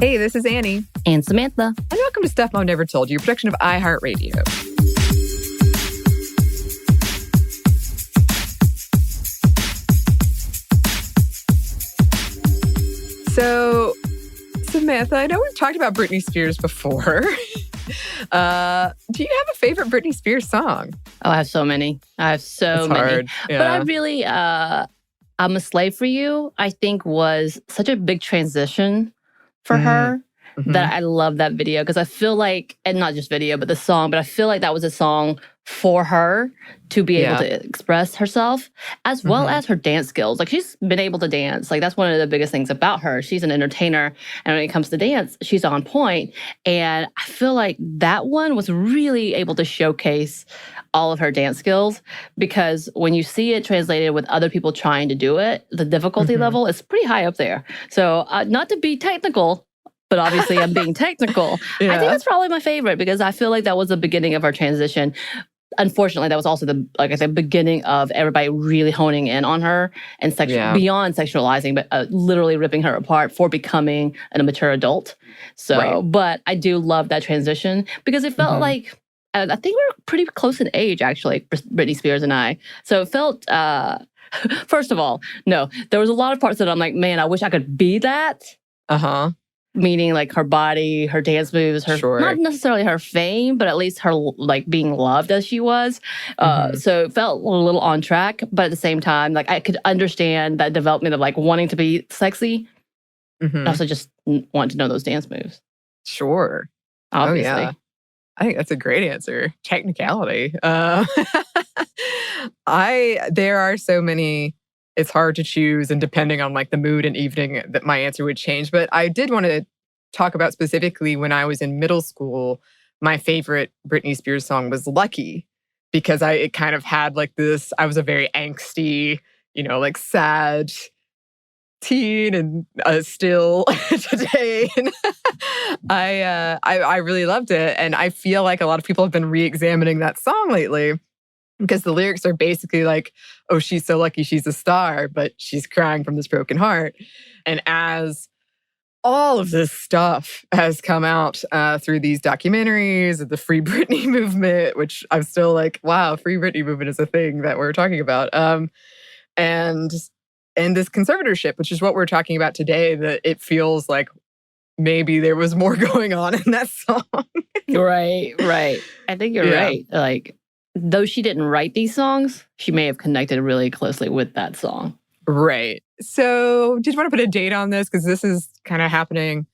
Hey, this is Anney. And Samantha. And welcome to Stuff Mom Never Told You, a production of iHeartRadio. So, Samantha, I know we've talked about Britney Spears before. Do you have a favorite Britney Spears song? Oh, I have so many. It's many. Hard. Yeah. But I really, I'm a Slave for You, I think was such a big transition for her that I love that video. Because I feel like, and not just video, but the song, but I feel like that was a song for her to be able to express herself, as well as her dance skills. Like, she's been able to dance. Like, that's one of the biggest things about her. She's an entertainer. And when it comes to dance, she's on point. And I feel like that one was really able to showcase all of her dance skills, because when you see it translated with other people trying to do it, the difficulty level is pretty high up there. So not to be technical, but obviously I'm being technical. I think that's probably my favorite, because I feel like that was the beginning of her transition. Unfortunately, that was also the beginning of everybody really honing in on her and beyond sexualizing, but literally ripping her apart for becoming a mature adult. So, but I do love that transition, because it felt like, I think we're pretty close in age, actually, Britney Spears and I. So it felt, first of all, no, there was a lot of parts that I'm like, man, I wish I could be that. Meaning like her body, her dance moves, her not necessarily her fame, but at least her like being loved as she was. So it felt a little on track, but at the same time, like I could understand that development of like wanting to be sexy, and also just want to know those dance moves. Sure. Obviously. Oh, yeah. I think that's a great answer. Technicality. There are so many. It's hard to choose, and depending on like the mood and evening, that my answer would change. But I did want to talk about specifically when I was in middle school, my favorite Britney Spears song was Lucky, because it kind of had like this, I was a very angsty, like sad teen, and still today. And I really loved it. And I feel like a lot of people have been re-examining that song lately, because the lyrics are basically like, oh, she's so lucky she's a star, but she's crying from this broken heart. And as all of this stuff has come out through these documentaries, the Free Britney movement, which I'm still like, wow, Free Britney movement is a thing that we're talking about. And this conservatorship, which is what we're talking about today, that it feels like maybe there was more going on in that song. Right. I think you're right. Like, though she didn't write these songs, she may have connected really closely with that song. Right. So did you want to put a date on this? Because this is kind of happening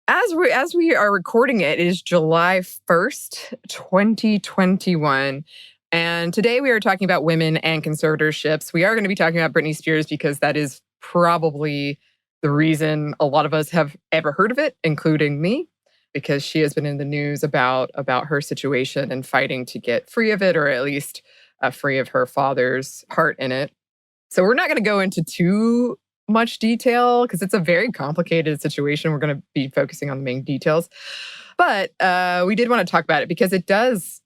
as we are recording it. It is July 1st, 2021. And today we are talking about women and conservatorships. We are going to be talking about Britney Spears, because that is probably the reason a lot of us have ever heard of it, including me, because she has been in the news about her situation and fighting to get free of it, or at least free of her father's part in it. So we're not going to go into too much detail, because it's a very complicated situation. We're going to be focusing on the main details. But we did want to talk about it because it does,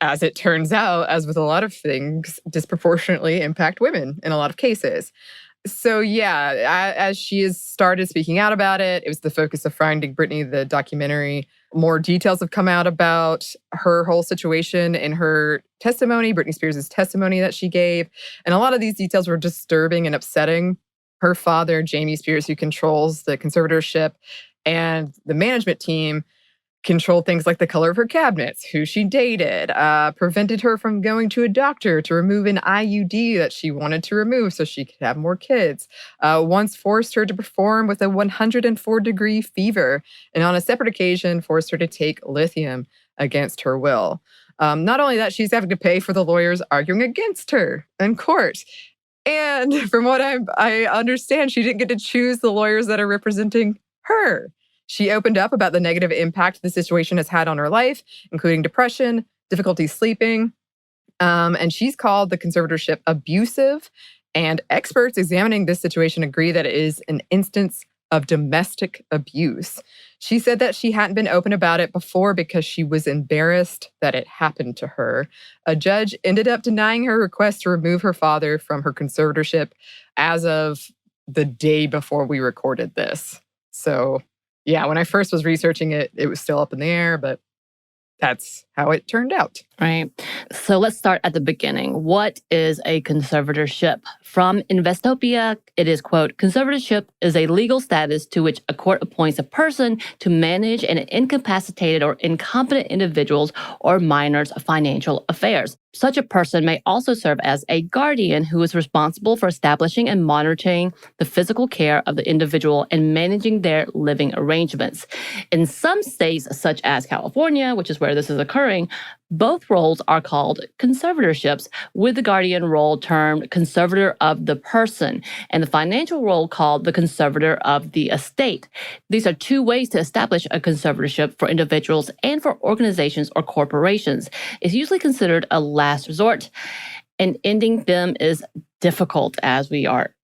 as it turns out, as with a lot of things, disproportionately impact women in a lot of cases. So yeah, as she has started speaking out about it, it was the focus of Finding Britney, the documentary. More details have come out about her whole situation in her testimony, Britney Spears' testimony that she gave. And a lot of these details were disturbing and upsetting. Her father, Jamie Spears, who controls the conservatorship, and the management team controlled things like the color of her cabinets, who she dated, prevented her from going to a doctor to remove an IUD that she wanted to remove so she could have more kids, once forced her to perform with a 104-degree fever, and on a separate occasion forced her to take lithium against her will. Not only that, she's having to pay for the lawyers arguing against her in court. And from what I understand, she didn't get to choose the lawyers that are representing her. She opened up about the negative impact the situation has had on her life, including depression, difficulty sleeping. And she's called the conservatorship abusive. And experts examining this situation agree that it is an instance of domestic abuse. She said that she hadn't been open about it before because she was embarrassed that it happened to her. A judge ended up denying her request to remove her father from her conservatorship as of the day before we recorded this. So yeah, when I first was researching it, it was still up in the air, but that's how it turned out. Right. So let's start at the beginning. What is a conservatorship? From Investopia, it is, quote, conservatorship is a legal status to which a court appoints a person to manage an incapacitated or incompetent individual's or minor's financial affairs. Such a person may also serve as a guardian who is responsible for establishing and monitoring the physical care of the individual and managing their living arrangements. In some states, such as California, which is where this is occurring, both roles are called conservatorships, with the guardian role termed conservator of the person and the financial role called the conservator of the estate. These are two ways to establish a conservatorship for individuals and for organizations or corporations. It's usually considered a last resort, and ending them is difficult, as we are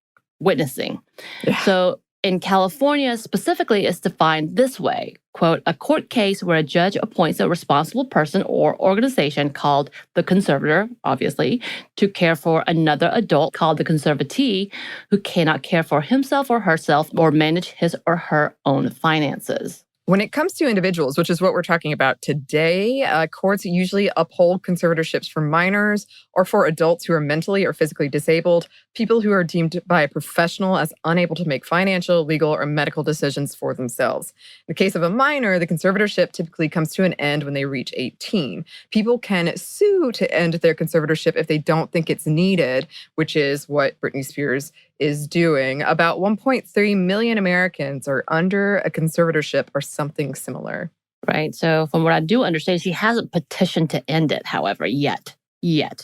witnessing. Yeah. So in California specifically, it's defined this way, quote, a court case where a judge appoints a responsible person or organization called the conservator, obviously, to care for another adult called the conservatee who cannot care for himself or herself or manage his or her own finances. When it comes to individuals, which is what we're talking about today, courts usually uphold conservatorships for minors or for adults who are mentally or physically disabled, people who are deemed by a professional as unable to make financial, legal, or medical decisions for themselves. In the case of a minor, the conservatorship typically comes to an end when they reach 18. People can sue to end their conservatorship if they don't think it's needed, which is what Britney Spears is doing. About 1.3 million Americans are under a conservatorship or something similar. Right. So from what I do understand, she hasn't petitioned to end it, however, yet.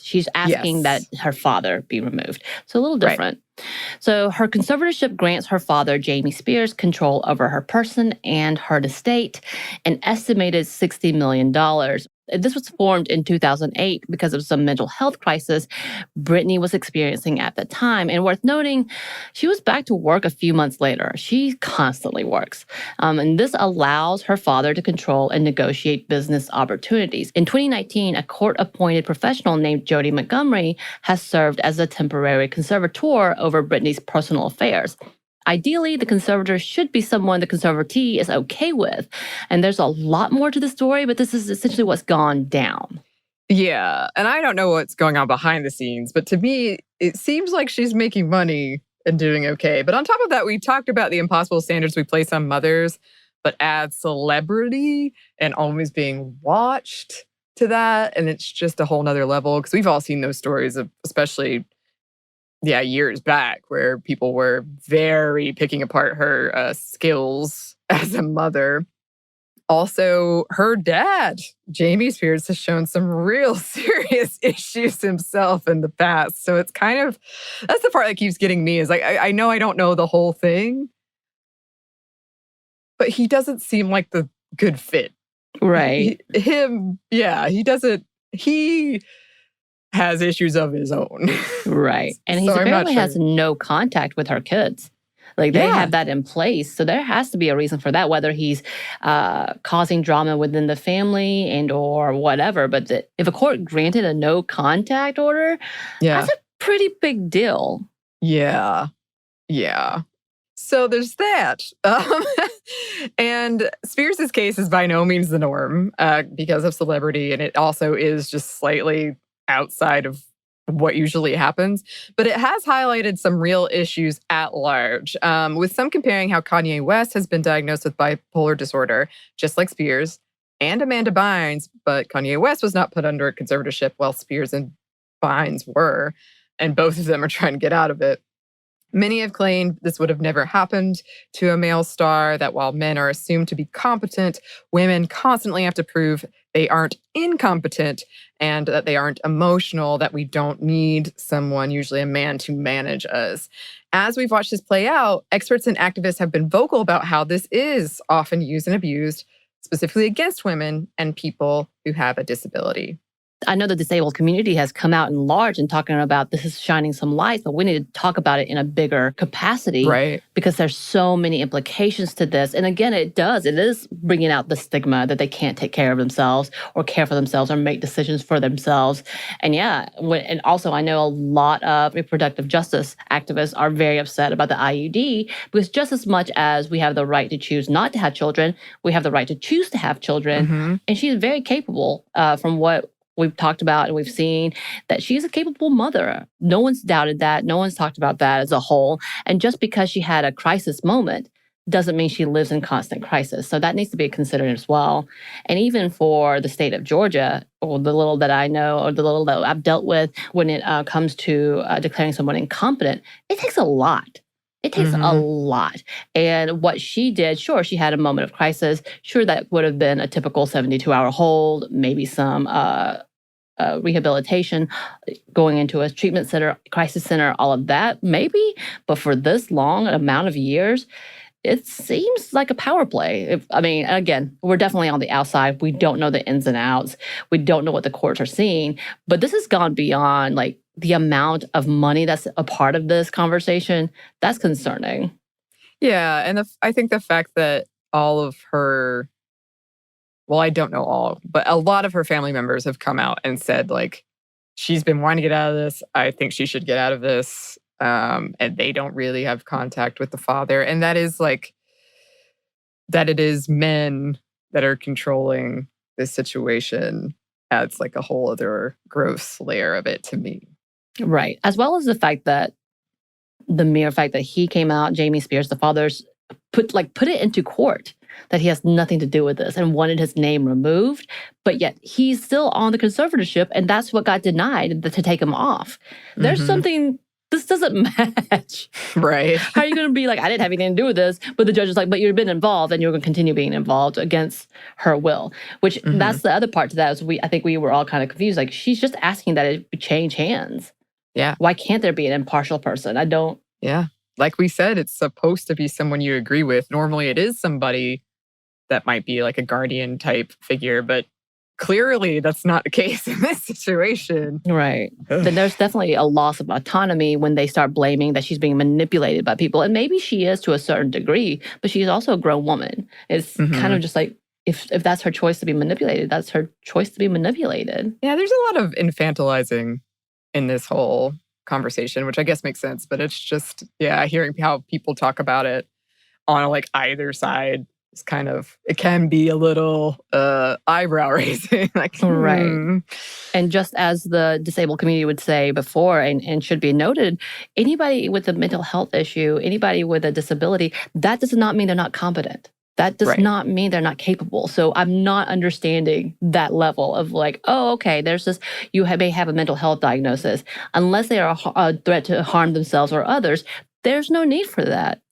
She's asking that her father be removed. So a little different. Right. So her conservatorship grants her father, Jamie Spears, control over her person and her estate, an estimated $60 million. This was formed in 2008 because of some mental health crisis Britney was experiencing at the time. And worth noting, she was back to work a few months later. She constantly works. And this allows her father to control and negotiate business opportunities. In 2019, a court-appointed professional named Jody Montgomery has served as a temporary conservator over Britney's personal affairs. Ideally, the conservator should be someone the conservatee is okay with. And there's a lot more to the story, but this is essentially what's gone down. Yeah, and I don't know what's going on behind the scenes, but to me, it seems like she's making money and doing okay. But on top of that, we talked about the impossible standards we place on mothers, but add celebrity and always being watched to that. And it's just a whole nother level, because we've all seen those stories of, especially years back, where people were very picking apart her skills as a mother. Also, her dad, Jamie Spears, has shown some real serious issues himself in the past. So it's kind of, that's the part that keeps getting me, is like, I know I don't know the whole thing, but he doesn't seem like the good fit. Right. He has issues of his own. Right. And he apparently has no contact with her kids. Like, they have that in place. So there has to be a reason for that, whether he's causing drama within the family and or whatever. But if a court granted a no contact order, that's a pretty big deal. Yeah. So there's that. And Spears' case is by no means the norm because of celebrity. And it also is just slightly outside of what usually happens. But it has highlighted some real issues at large, with some comparing how Kanye West has been diagnosed with bipolar disorder, just like Spears and Amanda Bynes, but Kanye West was not put under a conservatorship while Spears and Bynes were, and both of them are trying to get out of it. Many have claimed this would have never happened to a male star, that while men are assumed to be competent, women constantly have to prove they aren't incompetent and that they aren't emotional, that we don't need someone, usually a man, to manage us. As we've watched this play out, experts and activists have been vocal about how this is often used and abused, specifically against women and people who have a disability. I know the disabled community has come out in large and talking about this is shining some light, but we need to talk about it in a bigger capacity, right? Because there's so many implications to this. And again, it is bringing out the stigma that they can't take care of themselves or care for themselves or make decisions for themselves. And and also I know a lot of reproductive justice activists are very upset about the IUD, because just as much as we have the right to choose not to have children, we have the right to choose to have children. Mm-hmm. And she's very capable, from what we've talked about and we've seen, that she's a capable mother. No one's doubted that. No one's talked about that as a whole. And just because she had a crisis moment doesn't mean she lives in constant crisis. So that needs to be considered as well. And even for the state of Georgia, or the little that I know, or the little that I've dealt with, when it comes to declaring someone incompetent, it takes a lot. It takes a lot. And what she did, sure, she had a moment of crisis. Sure, that would have been a typical 72-hour hold, maybe some rehabilitation, going into a treatment center, crisis center, all of that, maybe. But for this long amount of years, it seems like a power play. Again, we're definitely on the outside. We don't know the ins and outs. We don't know what the courts are seeing. But this has gone beyond the amount of money that's a part of this conversation. That's concerning. Yeah, and I think the fact that all of her, well, I don't know all, but a lot of her family members have come out and said, she's been wanting to get out of this. I think she should get out of this. And they don't really have contact with the father. And that is that it is men that are controlling this situation adds a whole other gross layer of it to me. Right. As well as the mere fact that he came out, Jamie Spears, the father's, put it into court that he has nothing to do with this and wanted his name removed, but yet he's still on the conservatorship, and that's what got denied, to take him off. There's something, this doesn't match. Right. How are you going to be I didn't have anything to do with this, but the judge is but you've been involved and you're going to continue being involved against her will, which that's the other part to that. Is I think we were all kind of confused. She's just asking that it change hands. Yeah. Why can't there be an impartial person? I don't. Yeah. Like we said, it's supposed to be someone you agree with. Normally it is somebody that might be a guardian type figure, but clearly that's not the case in this situation. Right. Then there's definitely a loss of autonomy when they start blaming that she's being manipulated by people. And maybe she is to a certain degree, but she's also a grown woman. It's kind of just if that's her choice to be manipulated, that's her choice to be manipulated. Yeah, there's a lot of infantilizing in this whole conversation, which I guess makes sense. But it's just, hearing how people talk about it on either side is it can be a little eyebrow raising. Right. And just as the disabled community would say before, and should be noted, anybody with a mental health issue, anybody with a disability, that does not mean they're not competent. That does not mean they're not capable. So I'm not understanding that level of oh, okay, there's this, you may have a mental health diagnosis. Unless they are a threat to harm themselves or others, there's no need for that.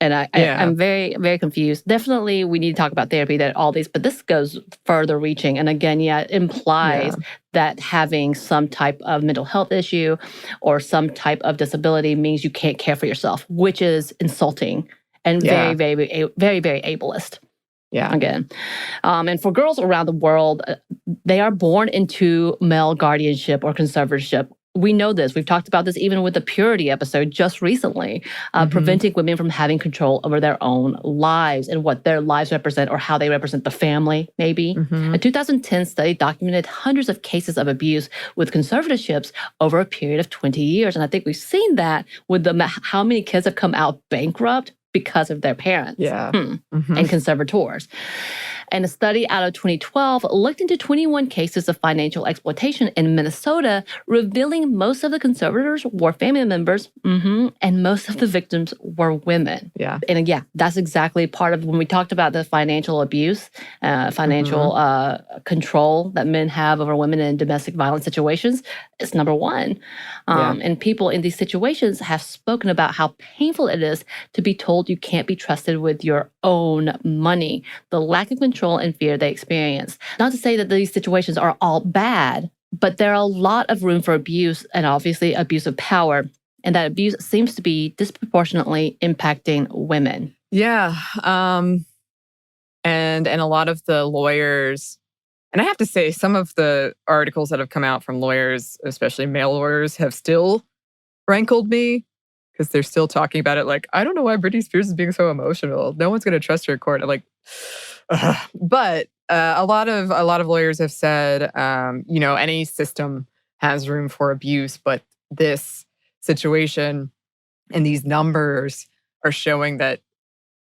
And I'm very, very confused. Definitely, we need to talk about therapy, that all these, but this goes further reaching. And again, it implies that having some type of mental health issue or some type of disability means you can't care for yourself, which is insulting and very, very, very, very ableist. Yeah. Again. And for girls around the world, they are born into male guardianship or conservatorship. We know this. We've talked about this even with the purity episode just recently, preventing women from having control over their own lives and what their lives represent or how they represent the family, maybe. A 2010 study documented hundreds of cases of abuse with conservatorships over a period of 20 years. And I think we've seen that with how many kids have come out bankrupt because of their parents and conservators. And a study out of 2012 looked into 21 cases of financial exploitation in Minnesota, revealing most of the conservators were family members, and most of the victims were women. Yeah. And that's exactly part of when we talked about the financial abuse, financial control that men have over women in domestic violence situations. It's number one. And people in these situations have spoken about how painful it is to be told you can't be trusted with your own money, the lack of control and fear they experience. Not to say that these situations are all bad, but there are a lot of room for abuse and obviously abuse of power. And that abuse seems to be disproportionately impacting women. Yeah. And a lot of the lawyers And I have to say, some of the articles that have come out from lawyers, especially male lawyers, have still rankled me because they're still talking about it like, I don't know why Britney Spears is being so emotional. No one's going to trust her in court. I'm like, ugh. But a lot of lawyers have said, any system has room for abuse, but this situation and these numbers are showing that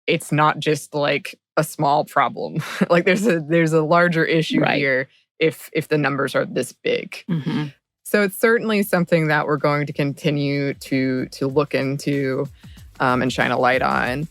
it's not just like a small problem. Like there's a larger issue here if the numbers are this big. Mm-hmm. So it's certainly something that we're going to continue to look into and shine a light on.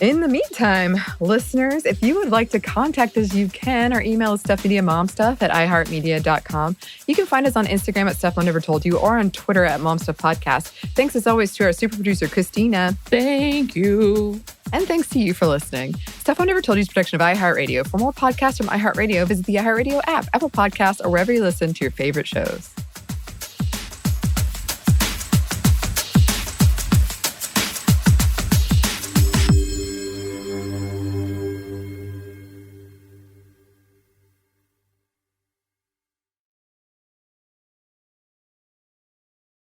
In the meantime, listeners, if you would like to contact us, you can. Our email is stuffmediamomstuff@iheartmedia.com. You can find us on Instagram at Stuff Mom Never Told You or on Twitter at momstuffpodcast. Thanks as always to our super producer, Christina. Thank you. And thanks to you for listening. Stuff Mom Never Told You is a production of iHeartRadio. For more podcasts from iHeartRadio, visit the iHeartRadio app, Apple Podcasts, or wherever you listen to your favorite shows.